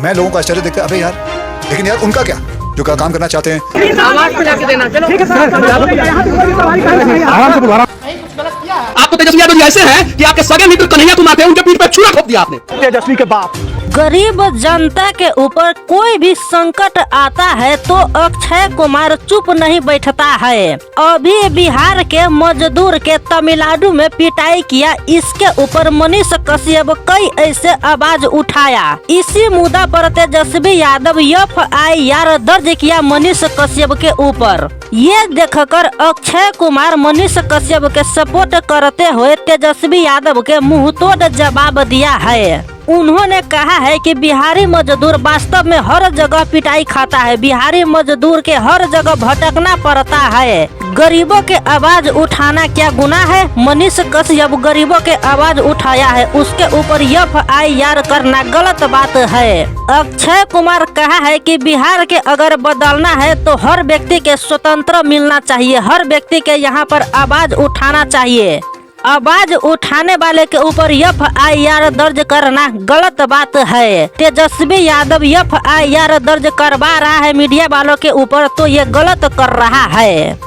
मैं लोगों का आश्चर्य देखकर अबे यार, लेकिन यार उनका क्या जो काम करना चाहते हैं। आपको तेजस्वी यादव जी ऐसे हैं कि आपके सगे मित्र कन्हैया कुमार थे, उनके पीठ पे छुरा ठोक दिया आपने। तेजस्वी के बाप। गरीब जनता के ऊपर कोई भी संकट आता है तो अक्षय कुमार चुप नहीं बैठता है। अभी बिहार के मजदूर के तमिलनाडु में पिटाई किया, इसके ऊपर मनीष कश्यप कई ऐसे आवाज उठाया। इसी मुद्दा पर तेजस्वी यादव FIR दर्ज किया मनीष कश्यप के ऊपर। ये देखकर अक्षय कुमार मनीष कश्यप के सपोर्ट करते हुए तेजस्वी यादव के मुंहतोड़ जवाब दिया है। उन्होंने कहा है कि बिहारी मजदूर वास्तव में हर जगह पिटाई खाता है, बिहारी मजदूर के हर जगह भटकना पड़ता है। गरीबों के आवाज उठाना क्या गुनाह है? मनीष कश्यप गरीबों के आवाज उठाया है, उसके ऊपर FIR करना गलत बात है। अक्षय कुमार कहा है कि बिहार के अगर बदलना है तो हर व्यक्ति के स्वतंत्र मिलना चाहिए, हर व्यक्ति के यहाँ पर आवाज उठाना चाहिए। आवाज उठाने वाले के ऊपर FIR दर्ज करना गलत बात है। तेजस्वी यादव FIR दर्ज करवा रहा है मीडिया वालों के ऊपर, तो ये गलत कर रहा है।